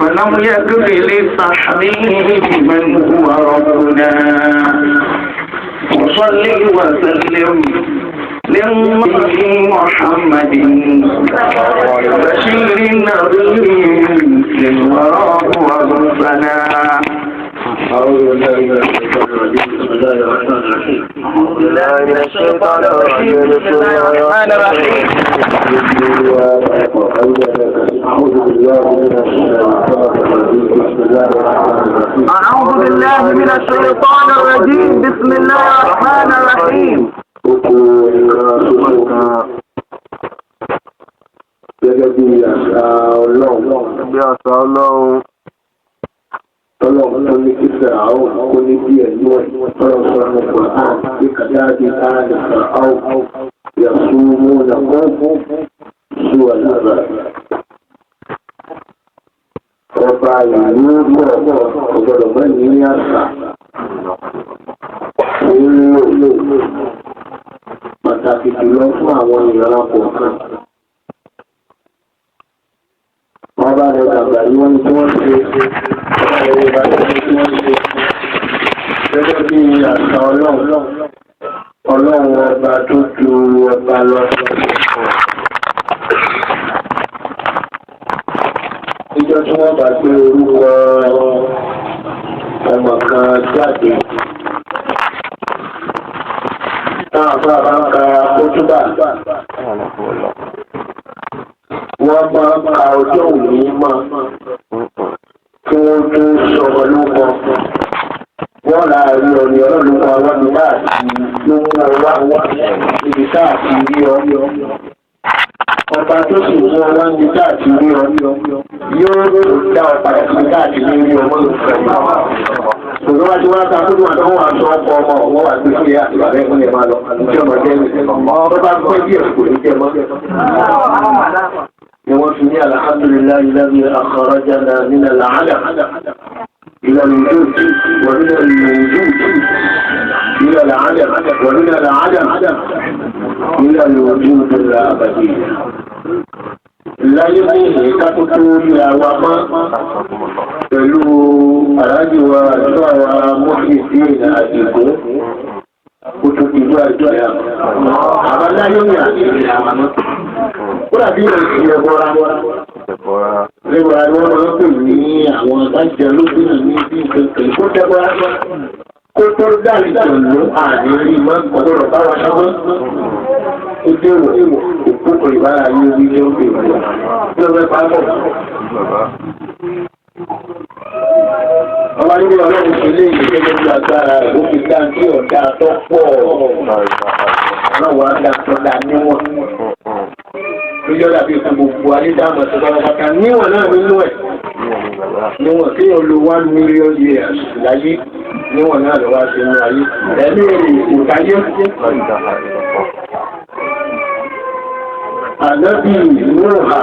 فلم يكن للتحريم من هو ربنا وصل وسلم للنبي محمد بشير نذير للورى ورسلا. أعوذ بالله من الشيطان الرجيم. بسم الله الرحمن الرحيم. أعوذ بالله من الشيطان الرجيم. بسم الله الرحمن الرحيم. أعوذ بالله من الشيطان الرجيم. بسم الله الرحمن الرحيم. أعوذ بالله من الشيطان الرجيم. بسم الله الرحمن الرحيم. Gẹ́gẹ́ bí àṣà Ọlọ́run. Ọlọ́run tó ní kíkẹ́ àwọn kó ní bí ẹ̀yìn ọlọ́run sọ nípa àti kàdáàdì ààrẹ àwọn yàtúmọ̀ nàkọ́ sí ọ̀làbà. Ọba ìlú pọ̀ ọ̀gbọ̀dọ̀ mẹ́rin ní àṣà. Nínú pàtàkì jùlọ fún àwọn ìran kọ̀ọ̀kan. Wọ́n bá rẹ̀ dàgbà ní wọ́n tí wọ́n ṣe gẹ́gẹ́ bí àṣà Ọlọ́run ọba tó ju ọba lọ. Ìjọ tí wọ́n bá gbé orúkọ ọmọ kan jáde. Táwọn bá bá ń ka kótóbà. Wọ́n máa ń ka ọjọ́ òní mọ́ kí wọ́n tó sọ̀rọ̀ lóko. Wọ́n ra rí ọ̀nì ọlọ́lùkọ́ àwọn ní láti ló mú ọwá níbi káàkiri rí ọ. Ọba tó sì mú ọwá níbi káàkiri rí ọ yóò tó dá ọ padà sí káàkiri rí ọmọ ìfẹ́. Òṣèlú wájú wá ká kó tó wà tó wà sọ ọkọ ọmọ wọn wà gbé fún ìyá àti bàbá ẹ̀kọ́ yẹn máa lọ. Ìjọ ọmọ jẹ́ ọba pẹ́ bí ẹ̀kọ́ ní jẹ́ mọ́. Ni wọ́n fi ní alhamdulillahi alladhi akhrajana min al-'alam إلى الوجود ومن الوجود إلى العدم ومن العدم إلى الوجود الأبدي. لا يمكن كتطور يا وما pẹ̀lú aláàjì wa àjọ àwọn Muhyideen Adigun kó tó ti gbọ́ àjọ ẹ̀ àwọn aláyé ní àti àwọn ó dàbí ìrìn ẹ̀bọra lẹ́wọ̀ àwọn ọmọ pè ní àwọn àjẹ́ lóbìnrin ní bí ìpínlẹ̀ kó tẹ́bọ́ra kó tó dáàrí ìjọ̀lú àárín mọ́ ọ̀dọ́rọ̀ bá wa ṣọ́gbọ́n ó dé wò òkú ìbára yóò rí ní òkè ìwọ̀n tí ó fẹ́ pàápọ̀. Ọba níbi ọlọ́run ṣe lé ìgbé gẹ́gẹ́ bí agbára rẹ̀ ó fi dá sí ọ̀dà tó pọ̀ ọlọ́run á dá tó dá níwọ̀n. Lójọ́ dàbí fún gbogbo ayédáàmọ̀ tó bá pátá níwọ̀n náà nínú ẹ̀. Níwọ̀n kí o lo 1 million years láyé níwọ̀n náà lọ wá sí inú ayé. Ẹ̀mí ìkáyé. Ànábì Nuha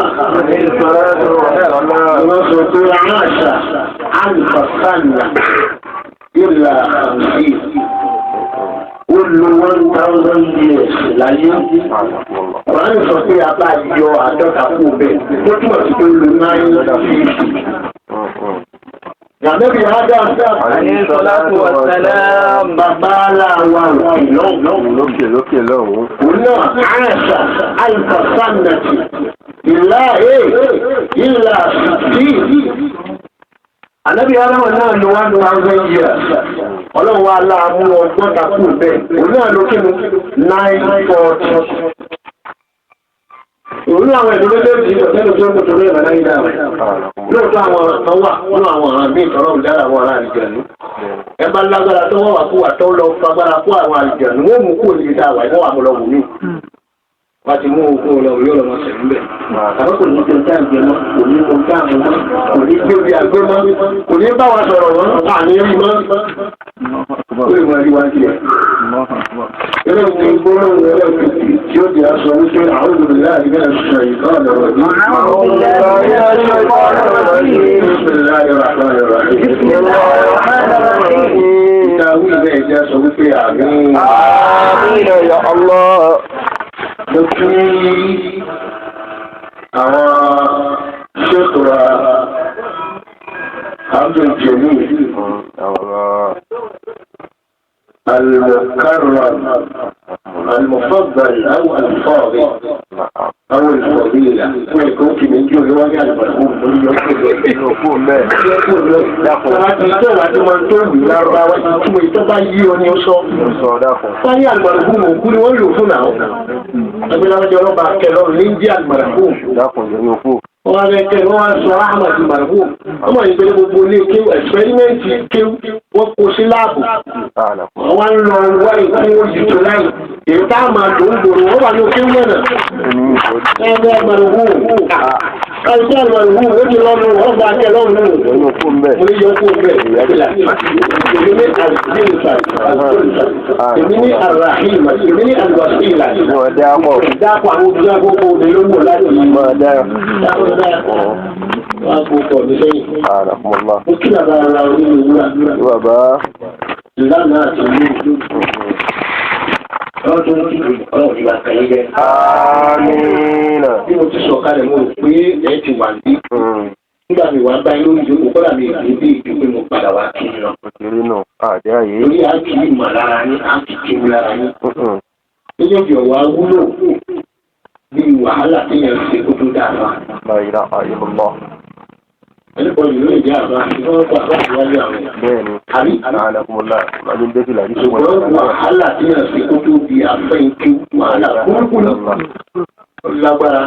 wọ́n sọ pé àṣà àlùfàṣàlà ìlà àǹfì ó lo 1000 years láyé. Wọ́n sọ pé a bá yọ 50 kú bẹ́ẹ̀ tó túmọ̀ sí pé lo 950. Ànábì Adam alayhi salatu wa salam bàbá aláwa lókè lọ́wọ́. Òun náà àṣà àlùfàṣàlàtì ìlà àṣìṣì. Ànábì Adam náà lo 1000 years. Ọlọ́run wa láàmú ọgbọ́ta kú bẹ́ẹ̀. Òun náà ló kínú 940. Òun àwọn ìlú méjèèjì ìpọ̀tẹ́lù tó ń kò tó rí ẹ̀mẹ̀ láyé dáa. Lóòótọ́ àwọn ọ̀rọ̀ wà nínú àwọn ọ̀rọ̀ bí ìtọ́rọ̀ ìdára àwọn ará àlìjẹ̀nú. Ẹ bá lágbára tó wọ́n wà kú wà tó lọ fagbára kú àwọn àlìjẹ̀nú. Wọ́n mú kú òní dáa wà ìwọ́n wà mú lọ wù mí. Wọ́n ti mú òkú ọlọ́run yóò lọ́mọ sẹ̀lú bẹ̀. Àwọn kò ní tẹ̀síà ìjẹmọ́, kò ní kò ká àwọn mọ́, kò ní gbé bí àgbé mọ́, kò ní bá wa sọ̀rọ̀ wọn, àní rí mọ́. Ó lè mọ ẹrí wá sí ẹ̀. Ilé ìwé gbólóhùn ẹlẹ́kùnkì tí ó di aṣọ wípé àwọn olùdílé àìgbẹ́ ẹ̀ṣọ́ ìkọ́ ọ̀dọ̀rọ̀ ní. Ìtàwí ilẹ̀ ìjẹ́ aṣọ wípé àmín. Àmín ya Allah. Mo kí àwọn ṣètò عبد الجليل المكرم المفضل أو الفاضل أو الفضيلة ويكون في من جوه وجه المرحوم يكون ما wọ́n lè kẹ́ wọ́n sọ ahmed marhum ọmọ ìpele gbogbo ilé kéwù ẹ̀sìpẹ́rímẹ́ǹtì kéwù wọ́n kó sí láàbù wọ́n lọ wá ìkún òjìjọ láì èyí tá a máa tó ń gbòòrò wọ́n wà ní òkè mọ́nà ẹgbẹ́ marhum káyọ̀tì marhum ó ti lọ́nu wọ́n bá kẹ́ lọ́nu mo lè yọ kó bẹ́ẹ̀ èmi ní àdìsá èmi ní arahim èmi ní alwasila dáàpọ̀ àwọn òbí àgbókò òde ló wò láti wọ́n kò kọ̀ ní lẹ́yìn. Ó kí bàbá ara orí ìwúrà. Bàbá. Ìlànà àti ìlú ìlú. Ọlọ́run tó ń dìbò ọlọ́run ìgbà kẹ́yìn jẹ́. Àmínà. Bí mo ti sọ kalẹ̀ mo rò pé ẹ ti wà ní. Nígbà mi wà báyìí lórí ìjókòó kọ́lá mi ìgbé bí ìdúpẹ́ mo padà wá kí n lọ. Òkèrè náà, àjẹ́ àyè. Lórí àǹkì ìmọ̀ lára yín, àǹkì kéwù lára yín. Méjèèjì ọ̀wá wúlò. Bí wàhálà tí yẹn ṣe kó tó dáa. Báyìí àyèmọ́. Ẹnìkan yìí ló lè jẹ́ àbá ìfọwọ́ pa àbá ìwájú àwọn èèyàn. Bẹ́ẹ̀ni. Àbí. Àlàkùnmọ́lá ọdún ń dẹ́kìlá ní ṣùgbọ́n. Ṣùgbọ́n wàhálà tí yẹn ṣe kó tó di àfẹ́yìntì wàhálà kúrúkúrú. Lágbára.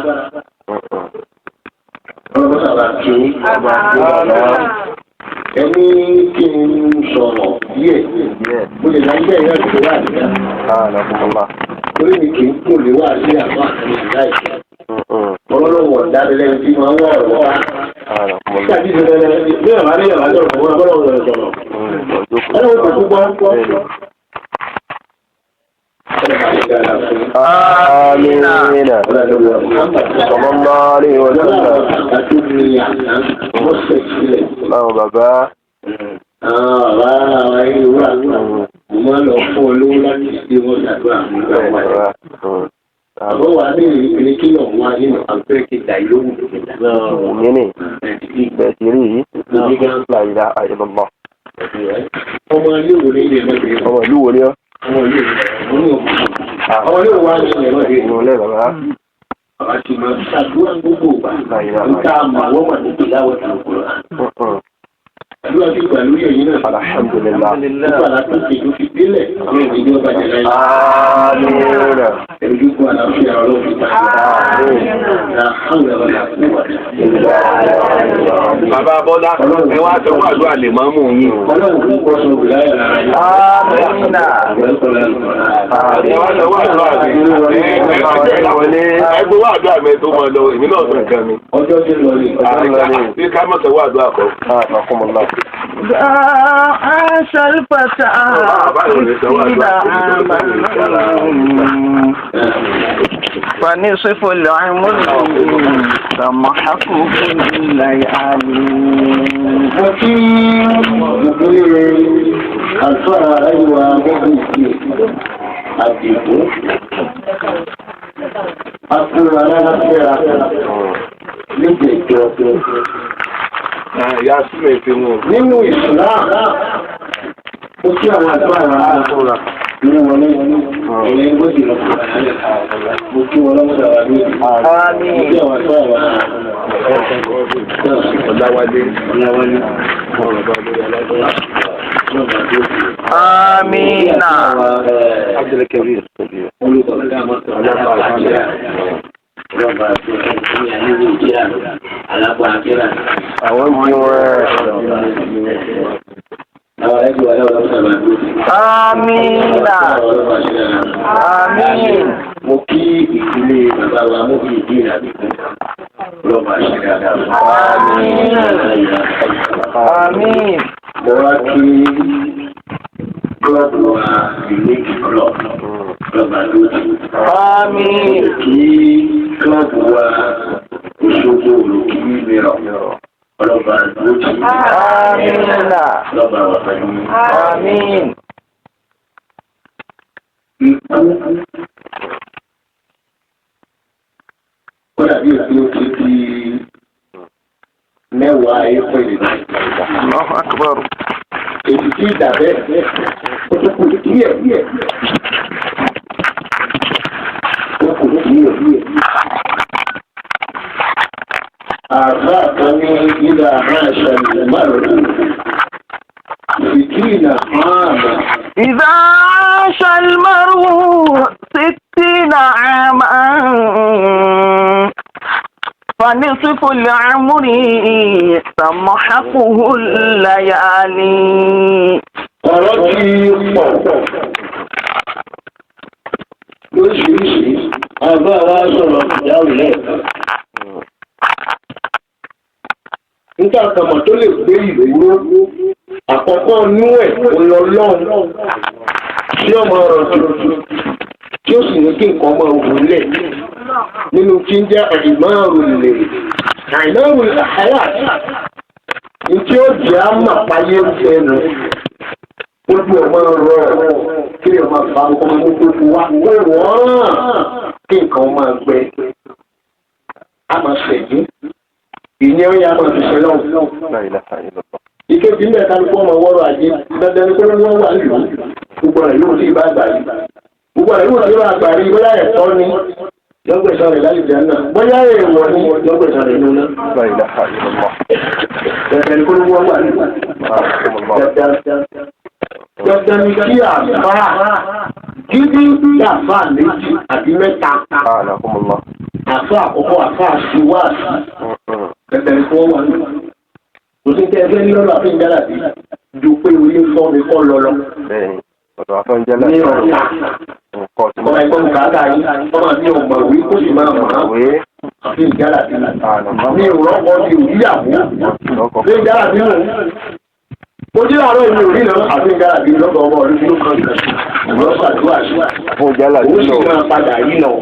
Ọlọ́run sábà kí ẹni kí n sọ̀rọ̀ díẹ̀. Mo lè láyé ẹ̀yà ìṣòro àdìyà. Àlàkùnmọ́lá. Orí mi kì í kò lè wá sí àbá àti ìláìsí. Ọlọ́wọ̀ dáadẹ́lẹ́ tí máa ń wọ̀ ọ̀rọ̀ wá. Ṣáàjì ìṣẹ̀lẹ̀ bí ọ̀rọ̀ máa ní ọ̀rọ̀ àjọ ọ̀rọ̀ wọn ọlọ́wọ̀ rẹ̀ sọ̀rọ̀. Ọlọ́wọ̀ tó gbọ́. Amina. Sallallahu alaihi wa sallam. Báwo bàbá? Bàbá àwọn ayé wúrà mo máa ń lọ fún olówó láti ṣe wọ́n ṣàdúrà fún ìgbà wáyé. Àbọ̀ wà ní ìpínlẹ̀ kí lọ́ọ̀ wá nínú àpẹẹrẹ kìtà ìlú òkúta. Òmìnir bẹ̀ẹ̀ sí rí yìí ní gánṣà ìlà àìlọ́mọ. Ọmọ ilé wo ní ilé mẹ́rin? Ọmọ ìlú wo ni ọ́? Ọmọ ilé wo wá ní ilé mẹ́rin? Inú ilé bàbá. Bàbá ti máa ṣàdúrà gbogbo ìgbà. Níta àmọ́ àwọn wà níbi láwọ̀ ìlú. Àdúrà ti gbà lórí ẹ̀yìn náà. Alhamdulillah. Nípa àlàtò ìlú fi délẹ̀ ní ìdílé ọba jẹ̀lá yìí. Àmín. Ẹ̀rùjúkú àlàáfíà ọlọ́run ta. Bàbá Bọ́lá, ẹ wá sọ wà ló àlè máa mú yín. Ọlọ́run kò kọ́ sọ wù láyà lára yìí. Àmín. Ẹ wá sọ wà ló àlè. Ẹgbẹ́ wà ló àmì tó máa lọ, èmi náà sọ nǹkan mi. Ọjọ́ tí lọ rí. Bí ká mọ̀ sọ wà ló àkọ́. عاش الفتى فنصف العمر سمحه الليالي وفي الفرع ومحيطين أديكم أقول أنا نفسي لجيك Ya sílẹ̀ tí wọ́n. Nínú ìsìláà, ó kí àwọn àgbà àrà nínú wọn ní ilẹ̀ ìgbòjì lọ fún àyàlẹ̀ mo kí wọn lọ́wọ́dà wà ní ìdí. Mo kí àwọn àgbà àrà Ọláwálé. Amina. Abdulkabir. Ọlọ́ba àti ẹ̀yìn àníwò ìjẹ́ àlọ́ alágbà àkẹ́rà. Àwọn tí wọ́n àwọn ẹgbẹ́ wà lọ́wọ́ sábà lóde. Amina. Amin. Mo kí ìdílé bàbá wa Muhyideen Adigun. Ọlọ́ba àti dáadáa. Amin. Amin. Mo wá kí kílọ̀bù wa ìlú ìkọlọ̀ lọ́ba lóde. Amin. Kí kílọ̀bù wa Òṣogbo olùkí mìíràn. Ọlọ́ba lóde. Amina. Lọ́ba wà pẹ̀lú. Amin. Ikú. Ó dàbí òfin ó ti di mẹ́wàá ayé pẹ̀lú. Allahu akbar. Èyí tí ìdàbẹ́ ó tó kù díẹ̀. أعطاكني إذا عاش المرء 60 عاما. إذا عاش المرء 60 عاما فنصف العمر تمحقه الليالي. lóṣìṣì àbá wa sọ̀rọ̀ ìyáwó lẹ́ẹ̀kan. nígbà kàmọ̀ tó lè gbé ìdúró àkọ́kọ́ nú ẹ̀ ọlọ́run tí ọmọ ọ̀rọ̀ tuntun tí ó sì ní kí nǹkan máa wù lẹ̀ nínú tí ń jẹ́ àìmáàrúlẹ̀ àyà ní tí ó jẹ́ àmàpáyé ẹnu. Ojú ọmọ rọ̀ kí ni ọmọ àgbà ọmọ ọmọ gbogbo wa wọ́n kí nǹkan máa gbẹ. A máa ṣẹ̀yìn. Ìyẹn ó yá máa fi ṣe lọ́wọ́. Ìkejì ní ẹ̀ka nípa ọmọ wọ́rọ̀ ajé dandan ní pé wọ́n wà lù. Gbogbo rẹ̀ yóò sí ibà gbà rí. Gbogbo rẹ̀ yóò sí ibà gbà rí bóyá ẹ̀tọ́ ni lọ́gbẹ̀sán rẹ̀ lálejò náà. Bóyá èèwọ̀ ni lọ́gbẹ̀sán rẹ̀ lóná. Dandan ní pé wọ́n wà lù. Dandan ni kí àfáà gidi àfáà méjì àbí mẹ́ta. Àfáà àkọ́kọ́ àfáà sí wá sí. Dandan ni kí wọ́n wà ní. Kò sí kí ẹgbẹ́ ní lọ́dọ̀ àfihàn jára bí ju pé orí ń fọ́ mi kọ́ lọ lọ. Bẹ́ẹ̀ni, ọ̀dọ̀ àfihàn jára ní ọ̀la. Ọmọ ẹ̀kọ́ ń kàá dà yín, ọmọ mi ò mọ̀ wí kó sì máa mọ̀ án. Àfihàn jára bí. Mi ò rọ́pọ̀ mi ò yíyàwó. Àfihàn jára bí wò. Mo jí láàárọ̀ ìlú orí náà àfihàn jára bí lọ́dọ̀ ọmọ ọdún tó kàn sí. Ìrọ́pàá àdúrà sí. Fún jálà bí náà. Ó sì máa padà yí náà.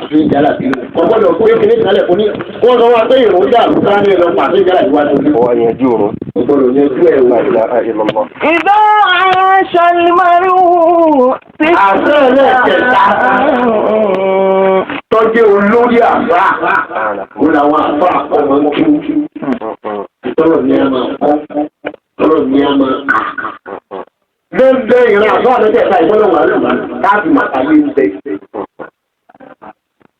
Àfihàn jára bí. Ọgbọ́dọ̀ pé kí ní kalẹ̀ fún ní. Wọ́n sọ wá pé ìròjà àbúkà ní ẹ̀rọ pàṣẹ jára ìwádìí orí. Ọwọ́ yẹn jú òun. Ọgbọ́dọ̀ yẹn jú ẹ̀ wá. إذا عاش المرء Àṣẹ ẹlẹ́ẹ̀kẹta tọ́jú olórí àbá. Ó làwọn àbá ọmọ kí tọ́lọ̀ ní a máa kọ́, tọ́lọ̀ ní a máa kà. Lẹ́gbẹ́ ìran àbá àlọ́jẹ̀ta ìgbọ́dọ̀ wà lọ́wọ́ láti màtàlé ń bẹ.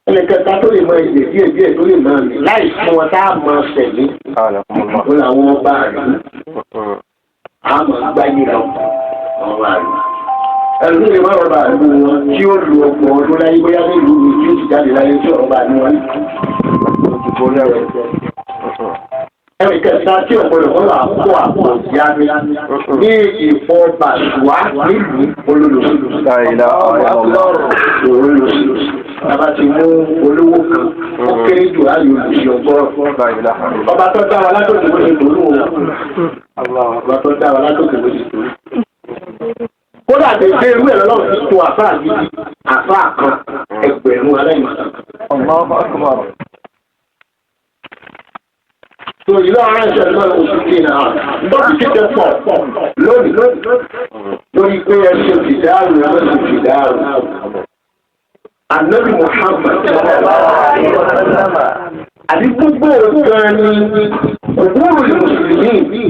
Ẹlẹ́kẹta tó lè mọ ìdè díẹ̀ tó lè máa rìn láì fún wọn tá a máa ṣẹ̀lé. Ó làwọn ọba rẹ̀. A máa gbáyé lọ. Ọba rẹ̀. Ẹ̀rù lè má rọ̀bà àdúgbò wọn tí ó lu ọgbọ̀n ọdún láyé bóyá ní ìlú mi tí ó ti jáde láyé tí ọ̀rọ̀bà ní wọn. Ẹ̀rù kẹta tí ọ̀pọ̀lọpọ̀ wà kó àpò ìyá mi ní ìfọ̀bàṣùwà nílùú olólùsù. Bàbá ti mú olówó kan, ó kéré jù láyé olùsí ọgbọ́rọ̀. Ọba tó dá wa látòkè bó ṣe tòlú wọn. Ọba tó dá wa látòkè bó ṣe tòlú. Kódà tẹ ṣe irú ẹ̀ lọ́wọ́ ti tó àfáà gidi, àfáà kan, ẹgbẹ̀rún aláìmọ̀tàn. So ìlú àwọn ẹ̀ṣẹ̀ náà oṣù kìíní náà, lọ́dún kíkẹ́ pọ̀ lónìí lórí pé ẹṣin òfìdáàrù ẹṣin òfìdáàrù. Ànábì Muhammad àti gbogbo òkan ni òwúrò Mùsùlùmí.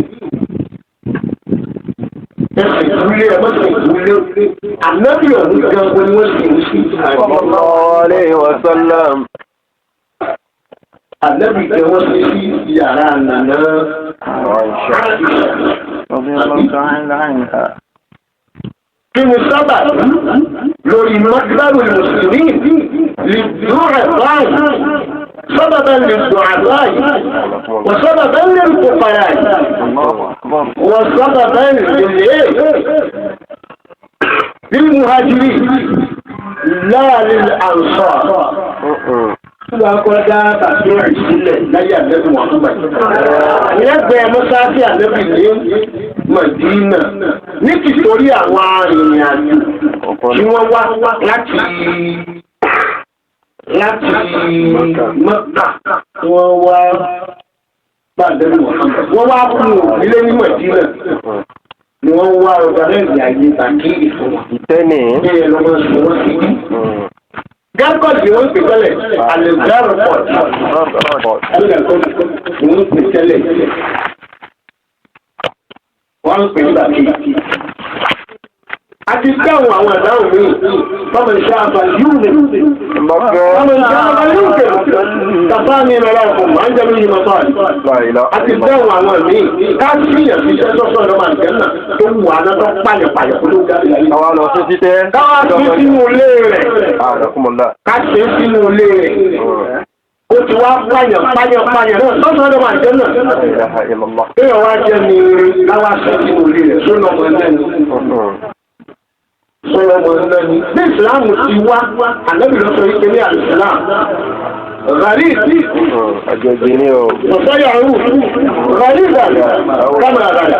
Ẹ̀sìn ìdúlé ẹ̀mọ́sìn ìdúlé. Ànábì ọ̀hún gan-an ni wọ́n sì ń sí. Sallallahu alayhi wa sallam. Ànábì tẹ wọ́n sí yàrá nàná. Kí ni sábà lórí mọ́tíláàrù Mùsùlùmí lè dúró ẹ̀ báyìí? سببا للضعفاء وسببا للفقراء وسببا للمهاجرين لا للأنصار. Lákọ́dá tàbí ìsílẹ̀ láyé àdẹ́bí Muhammad. Lẹ́gbẹ̀ẹ́ mọ́sáàfí àdẹ́bí ní Mọ̀dínà ní tìtorí àwọn arìnrìn àjò tí wọ́n wá láti Mọ́kà wọ́n wá bá àdẹ́bí Muhammad. Wọ́n wá fún ilé ní Mọ̀dínà ni wọ́n wá ọ̀gá lẹ́yìn àyè tàbí ìfọ̀wọ̀n. Ìtẹ́ni. Bẹ́ẹ̀ lọ́mọ sọ wọ́n sí bí. Gárkọ̀ ni wọ́n pè tẹ́lẹ̀, àlè gárkọ̀ ni wọ́n pè tẹ́lẹ̀. Wọ́n pè nígbà kejì. A ti dáhùn àwọn àdáhùn mi, fọ́mọ̀ ìṣẹ́ àǹfààní yóò lè. Fọ́mọ̀ ìṣẹ́ àǹfààní yóò lè. Tàbá mi rọra ọ̀pọ̀ máa ń jẹ́ lórí mọ́tò àti. A ti dáhùn àwọn mi, ká sí ìyàtí iṣẹ́ sọ́sọ́ ọ̀dọ́ máa ń jẹ́ náà tó wù á náà tó pààyàn kó ló jáde láyé. Káwá lọ sí títẹ́. Káwá sí sínú ilé rẹ̀. Ká ṣe sínú ilé rẹ̀. Ó ti wá pààyàn náà sọ́sọ́ ọ̀dọ́ máa ń jẹ́ náà. Kéèyàn wá jẹ́ ni káwá ṣe sínú ilé rẹ̀ sónà ọmọ ẹlẹ́nu. Sọlọ́mọ náà ni. Bí ìsìláàmù ti wá, ànábì lọ sọ wípé ní àlùsìláàmù. Gàrí àjọjì ni o. Ọ̀sọ́ yàrá gàrí ìgbàlẹ̀ kámẹ́rà rẹ̀.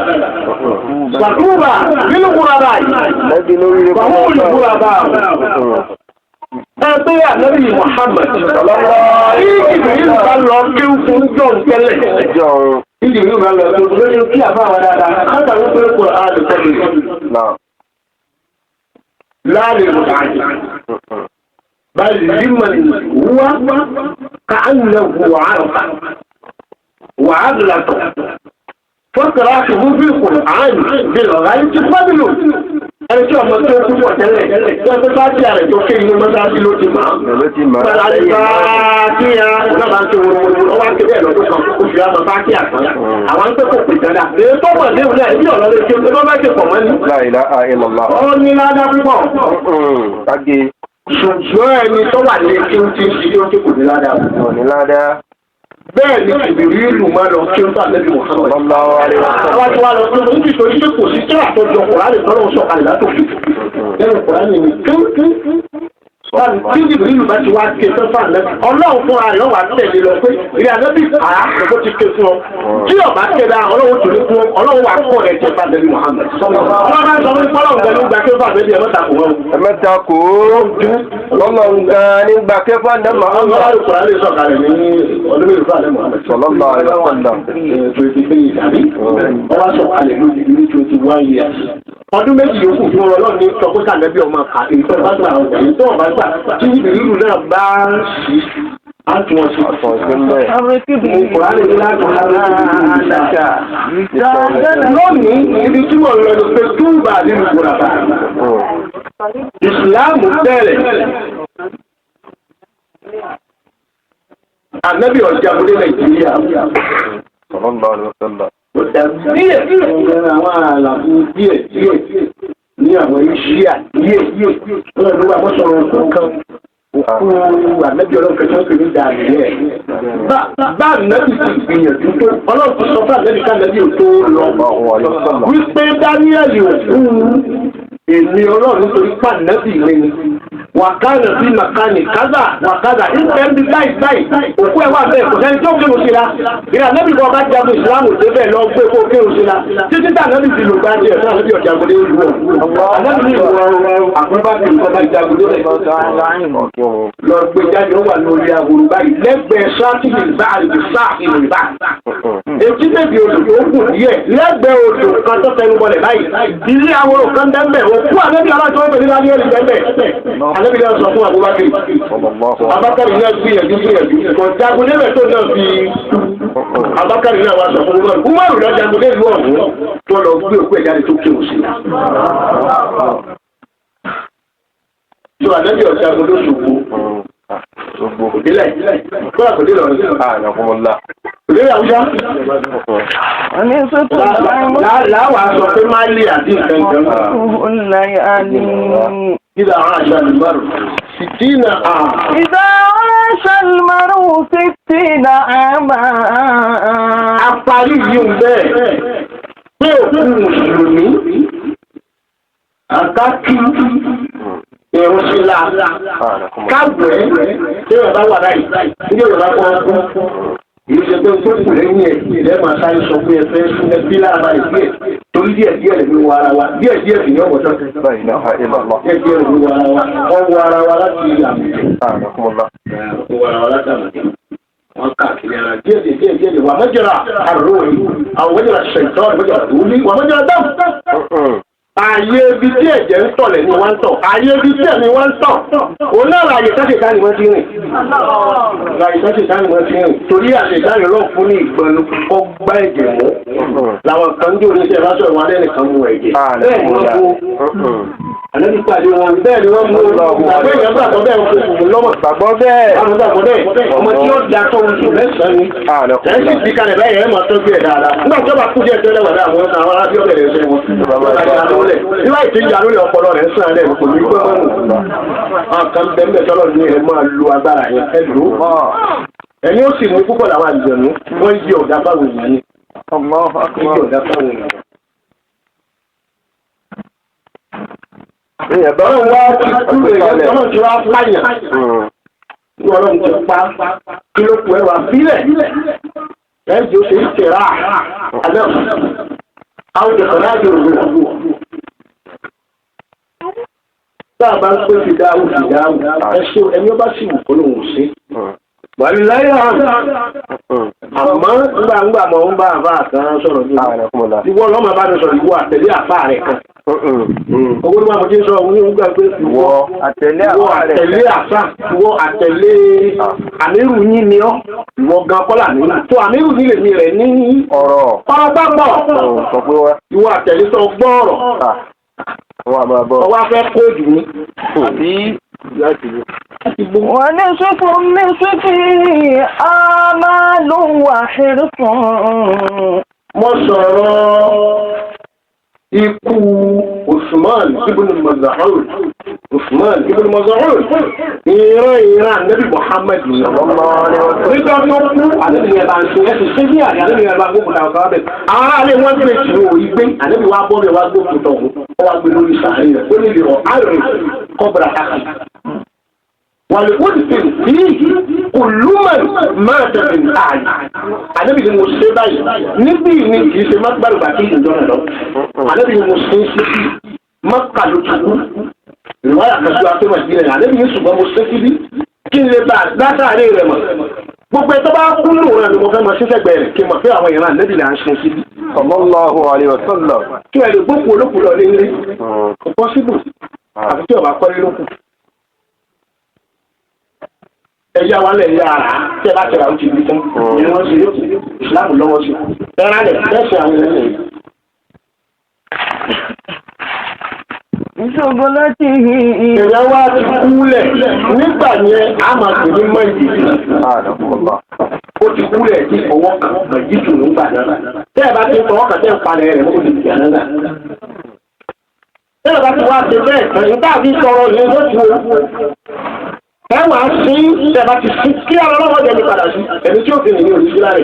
Sàkúrà nínú kúrà báyìí. Lẹ́bi lórí rẹ̀ Bàbá olùkúrà báyìí. Ẹgbẹ́ ànábì Muhammad. Ìdìbò bá lọ kí ó fún John tẹ́lẹ̀. Ìdìbò bá lọ kí ó lórí kí àbá wa dáadáa. Káta ló pé kò á lè tẹ́lẹ̀. لا للمتعدد بل لمن هو كأنه عرف وعدلته فقراته في القرآن بالغاية فضل ẹni tí ọmọ tó kú pọ̀ tẹ́lẹ̀ tí wọ́n tó bá tí ààrẹ tó kéyìn ní mọ́sáàsì ló ti máa pẹ̀lú àlejò kí a náà tó wọ́n wá kéde ẹ̀lọ́dún kan kó fi àmọ́ bá kí àtàn àwọn tó kò pè jẹ́dá èyí tó mọ̀ léwu náà ibi ọ̀rọ̀ lè ṣe pé wọ́n bá ṣe pọ̀ mọ́ ní. ó ní ládá púpọ̀ ṣùgbọ́n ẹni tó wà ní kí ó ti ń ṣe ó ti kò ní ládá. Bẹ́ẹ̀ ni ìbìrí ìlú máa lọ kí ó tà lẹ́bí Muhammad. Àwọn tí wá lọ tó ń tìtò iṣẹ́ kò sí tíra tó jọ Kùránì tọ́lọ́ sọ kalẹ̀ látòkè. Lẹ́nu Kùránì ni tí ìbìrí ìlú bá ti wá ké sọ́fà lẹ́bí. Ọlọ́run fún ara rẹ̀ wà tẹ̀lé lọ pé ìrìn àlẹ́bí àá ló ti ké fún ọ. Tí ọba kẹ́dà Ọlọ́run tó ní fún Ọlọ́run wà kọ́ rẹ̀ jẹ́ fàlẹ́bí Muhammad. Ọlọ́run sọ fún Ọlọ́run gan nígbà kí ó fà bẹ́bí ẹ̀mẹ́ta kò wọ́n. Ẹ̀mẹ́ta kò Ọlọ́run gan nígbà kẹfà náà máa ń bá. Ọlọ́run Kùránì sọ̀kalẹ̀ ní ọdún mẹ́rin fún àlẹ́ Muhammad. Sallallahu alaihi wasallam. 23 tàbí ọwọ́ sọ̀kalẹ̀ lójú ní 21 years. Ọdún méjì yòókù fún Ọlọ́run ní sọkúta lẹ́bí ọmọ kà èyí tó bá gbà ọ̀gbà èyí tó ọ̀bá gbà tí ìlú náà bá ṣí àtúnṣe. Kùránì ní láti lónìí ibi tí mo lọ ní pé túbà nínú Kùránì. Ìsìláàmù bẹ̀rẹ̀. Ànábì ọ̀jà múlé Nàìjíríà. Sallallahu alaihi wasallam. Díẹ̀ àwọn àlàfo díẹ̀ ní àwọn iṣẹ́ díẹ̀ lọ́dọ̀ ló wà mọ́ sọ̀rọ̀ nǹkan òkú ànábì ọlọ́run kẹsàn-án pè ní dàbí ẹ̀. Bá ànábì ti gbìyànjú tó ọlọ́run tó sọ fún ànábì ká ànábì ò tó lọ. Wípé Dáníẹ́lì òkú èmi ọlọ́run nítorí pàǹdẹ́bì mi ni wàkàrà bí màkàní kádà wàkàrà ìfẹ́ bí báyìí òkú ẹ̀ wà bẹ́ẹ̀ kò sẹ́ni tó kéwòn sí la ìrìn ànábì kan bá jagun ìsìlámù débẹ̀ lọ gbé kó kéwòn sí la títí tá ànábì ti lò bá jẹ fún ànábì ọ̀jagun dé ìlú ọ̀ ànábì ní ìwọ àpẹẹrẹ kì í kọ́ bá jagun débẹ̀ lọ gbé jáde ó wà lórí ahoro báyìí lẹ́gbẹ̀ẹ́ sáàtìlì báàlì sáàtìlì bá etí bèbí odò tó kù díẹ̀ lẹ́gbẹ̀ẹ́ odò kan tó tẹnu bọlẹ̀ báyìí ilé ahoro kan dẹ́mbẹ̀ òkú ànábì aláṣọ ọ̀gbẹ̀ nílá ní ẹ̀rí dẹ́mbẹ̀ ànábì náà sọ fún Abubakar náà gbìyànjú kò jagun débẹ̀ tó náà fi Abubakar náà wá sọ fún Umaru náà jagun débẹ̀ ọ̀hún tó lọ gbé òkú ẹ̀ jáde tó kéwòn sí tó ànábì ọ̀jagun ló ṣògbó òdílẹ̀ kọ́lá kò dé lọ rí òdílẹ̀ àwùjá láwàá sọ pé máa lè àti nǹkan kan إذا عاش المرء 60 عاما إذا عاش المرء 60 عاما àparí yìí ń bẹ́ẹ̀ pé òkú mùsùlùmí àkákí ẹ̀rọ sílá káàbùrẹ́ tí wọ́n bá wà láì ní ọ̀rọ̀ bá wọ́n kú èyí ṣe pé tó kù lẹ́yìn ẹ̀ ilẹ̀ máa sáré sọ pé ẹfẹ́ ẹbí lára ìdíẹ̀ torí díẹ̀ lè ní wọ ara wa díẹ̀ sì ní ọ̀pọ̀ tọ́tẹ̀ díẹ̀ lè ní wọ ara wa wọ́n wọ ara wa láti àmì wọ́n káàkiri ara díẹ̀ lè wà mọ́jọ́ra àròyìn àwọn mọ́jọ́ra ṣẹ̀tọ́ mọ́jọ́ra òní wà mọ́jọ́ra dáhùn Ayé ibi tí ẹ̀jẹ̀ ń tọ̀lẹ̀ ni wọ́n ń tọ̀. Ayé ibi tí ẹ̀mí wọ́n ń tọ̀. Òun náà láyé sáṣẹ̀ká ni wọ́n ti rìn. Láyé sáṣẹ̀ká ni wọ́n ti rìn. Torí àṣẹ̀ká ni Ọlọ́run fún ní ìgbọ̀nù kọ́ gbá ẹ̀jẹ̀ mú. Làwọn kan ń dé oníṣẹ́ bá sọ̀rọ̀ wọn lẹ́nìkan mú ẹ̀jẹ̀. Bẹ́ẹ̀ ni wọ́n mú. Àlẹ́bí pàdé wọn bẹ́ẹ̀ ni wọ́n mú. Àgbẹ̀ èèyàn gbàgbọ́ bẹ́ẹ̀ wọ́n fi lọ́mọ. Gbàgbọ́ bẹ́ẹ̀. Àwọn gbàgbọ́ bẹ́ẹ̀. Ọmọ tí ó da tó oṣù mẹ́sàn-án ni. Ẹ̀ sì ti kalẹ̀ báyìí ẹ̀ máa tọ́jú ẹ̀ dáadáa. Nígbà tó bá kú díẹ̀ tẹ́lẹ̀ wà láwọn arábíọ́ bẹ̀rẹ̀ ṣe wọn. Nígbà tí ìyá lórí ọpọlọ rẹ̀ ń sàn lẹ́nu kò ní gbọ́ mọ́nù. Àkàn bẹ́ẹ̀ tọ́lọ̀ ní ẹ máa lo agbára yẹn ẹ lò ó. Ẹni ó sì mú púpọ̀ làwọn àjẹ̀nú wọ́n yí ọ̀dà báwo èèyàn ni. Yí ọ̀dà báwo èèyàn. Ọlọ́run wá ti kú èèyàn ọlọ́run ti wá pààyàn. Ọlọ́run ti pa kí ló kù ẹwà bílẹ̀. Ẹ jẹ́ ó ṣe é ṣèrà. Àbẹ́ àwọn ìkànnì àjò òru. Tá a bá ń pè fìdáhùn ẹ ṣe ẹni ó bá sì wù kó lóun ṣe. Wàlú láyé hàn. Àmọ́ ńgbà mọ̀ ń bá àbá kan sọ̀rọ̀ ní ìlú. Ìwọ ọlọ́mọ bá mi sọ̀rọ̀ ìwọ àtẹ̀lé àbá rẹ̀ kan. Owó ní wọ́n mọ̀ tí ń sọ òun ní ń gbà pé ìwọ àtẹ̀lé àbá ìwọ àtẹ̀lé àmírù yín ni ọ́. Ìwọ gan kọ́là nínú. Tó àmírù nílé mi rẹ̀ ní ọ̀rọ̀ pápápọ̀. Ìwọ àtẹ̀lé sọ gbọ́ọ̀rọ̀. Ọwọ́ afẹ́ kóòdù ní. Wọ́n ní ṣùkú mi ṣùkú àmàlù wà ṣírùkùn. Mo sọ̀rọ̀ ikú Usman ibn Maz'ud. Usman ibn Maz'ud. Ìran Nabi Muhammad ni. Nígbà tó kú, àdébí yẹn bá ń ṣe ẹ̀sìn ṣé bí àdébí yẹn bá gbókùn náà kọ́ bẹ́ẹ̀. Àwọn aráàlú wọn gbé ìṣòro ìgbé, àdébí wa bọ́ bẹ́ẹ̀ wá gbókùn tọ̀ ó wá gbé lórí sàárè rẹ̀. Ó ní ìrọ̀ àrùn kọ́bùrà káàkiri. والمدفن فيه كل من مات من أهل النبي المسلم نبي نبي في مقبل باقي الدنيا لو النبي المسلم مكة لتقول رواية كسوة مدينة النبي يسوع مسلم kí n lè bá látàrí rẹ̀ mọ̀ gbogbo ẹ̀ tó bá kú lò rẹ̀ ni mo fẹ́ mọ ṣíṣẹ́ gbẹ̀rẹ̀ kí n mọ̀ pé àwọn ìran ànábì là ń ṣe síbi. Sallallahu alaihi wasallam. kí ẹ lè gbókù olókùn lọ nílé kò pọ́sibù àti tí ọba kọ́lé lókùn. Ẹ̀yà wa lẹ̀ yà á tẹ́ bá tẹ̀ra ojú ibi tán ìyẹn wọ́n ṣe ìsìlámù lọ́wọ́ sí ẹ̀rọ rẹ̀ bẹ́ẹ̀ ṣe àwọn ẹ̀rọ yìí. Ìṣògo láti èèyàn wá ti kúlẹ̀ nígbà yẹn a máa pè ní mọ́ ìdí. Ó ti kúlẹ̀ tí ọwọ́ kan màjí tù nígbà náà. Tẹ́ ẹ bá ti tọwọ́ kan tẹ́ ń palẹ̀ rẹ̀ mọ́ òdì ìyá náà. Tẹ́ ẹ bá ti wá ṣe bẹ́ẹ̀ kan nígbà tí sọ̀rọ̀ yẹn ló tu o. Ẹ wàá sí ìjọba ti sí kí àwọn ọlọ́wọ́ jẹ́ mi padà sí ẹni tí ó fi nìyí òní sí láre.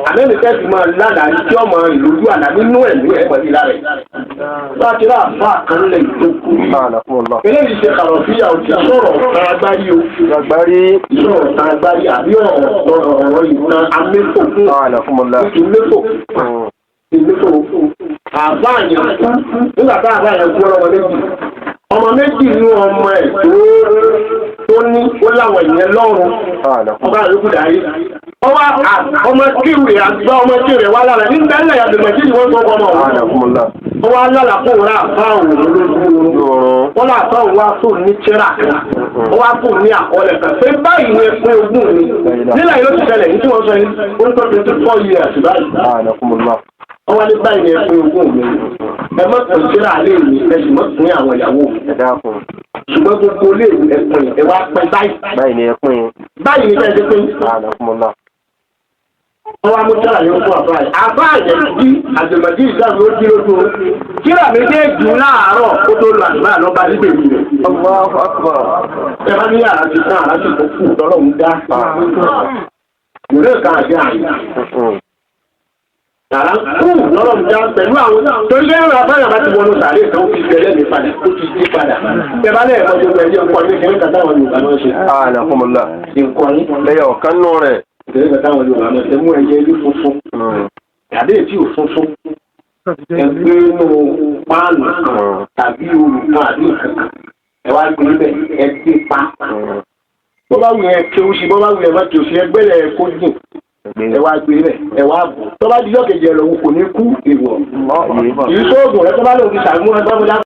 Àmẹ́ni tẹ́sí máa ládàá ní tí ọmọ ìlú àná nínú ẹ̀mí ẹ̀pọ̀ sí láre. Bá a ti rà fún àkànlẹ̀ ìtókù. Eléyìí ṣe kàrọ̀ sí ìyàwó tí sọ̀rọ̀ taragbárí o. Sọ̀rọ̀ taragbárí àbí ọ̀rọ̀ ìtàn amẹ́fò fún ìmẹ́fò. Àbáyàn nígbà tá àbáyàn kú ọlọ́wọ́ méjì. Ọmọ méjì inú ọmọ ẹ̀ tó ní ó láwọn ìyẹn lọ́rùn ọba àlùkù dáyé. Ọmọ kíru rẹ̀ àgbà ọmọ kíru rẹ̀ wá lára nígbà ńlá ìyàgbé méjì ni wọ́n tó ọmọ ọ̀hún. Ó wá lára kó rà fáwọn olóògùn. Wọ́n là fáwọn wá fún ní tíra. Ó wá fún ní àkọọ́lẹ̀ kan. Pé báyìí ni ẹ̀pẹ́ ogún mi. Nílẹ̀ yóò ti ṣẹlẹ̀ ní tí wọ́n sọ yìí. Ó ń tọ́ 24 years báyìí. Ọwọ́ ní báyìí ni ẹ̀pẹ́ ogún mi. Ẹ mọ̀ pé tíra àlẹ́ mi ẹ sì mọ̀ pín àwọn ìyàwó mi. Ṣùgbọ́n gbogbo ilé ẹ̀pìn ẹ wá pín báyìí. Báyìí ni ẹ̀pìn. Báyìí ni bẹ́ẹ̀ ti pín. Wọ́n wá mú tíra yóò fún àbá yẹn. Àbá yẹn bí àjẹmọ̀dé ìdáhùn ó dí lójú. Tíra méjèèjì láàárọ̀ kó tó lọ àdúrà lọ bá níbẹ̀ mi rẹ̀. Ẹ bá ní yàrá ti tán àrà ti kó kú lọ́lọ́run dá. Ìrẹ́ kan àti àyè. Yàrá kú lọ́lọ́run dá pẹ̀lú àwọn tó ń lérò àbáyọ̀ bá ti wọnú sàárè kan ó ti bẹ̀rẹ̀ mi padà ó ti dé padà. Ẹ bá lẹ́yìn mọ́tò pẹ̀lú ẹ̀kọ́ ní kẹ́kẹ́ táwọn Yorùbá náà ṣe. Nǹkan yín. Lẹ́yìn ọ̀kan nù rẹ̀. Ìgbésẹ̀ táwọn Yorùbá náà ṣe mú ẹyẹ ilé funfun. Yàrá ètí ò funfun. Ẹgbẹ́ inú páànù tàbí olùkọ́ àbí ìkankan. Ẹ wá gbé ibẹ̀ ẹ gbé pa. Bọ́ bá wù ẹ kí o ṣe bọ́ bá wù ẹ má kí o ṣe ẹgbẹ́ rẹ̀ kó jìn. Ẹ wá gbé ibẹ̀ ẹ wá bù tó bá dijọ́ kejì ẹ̀rọ kò ní kú èèwọ̀. Kì í sóògùn rẹ tó bá lòun fi ṣàgùn ẹ tó bá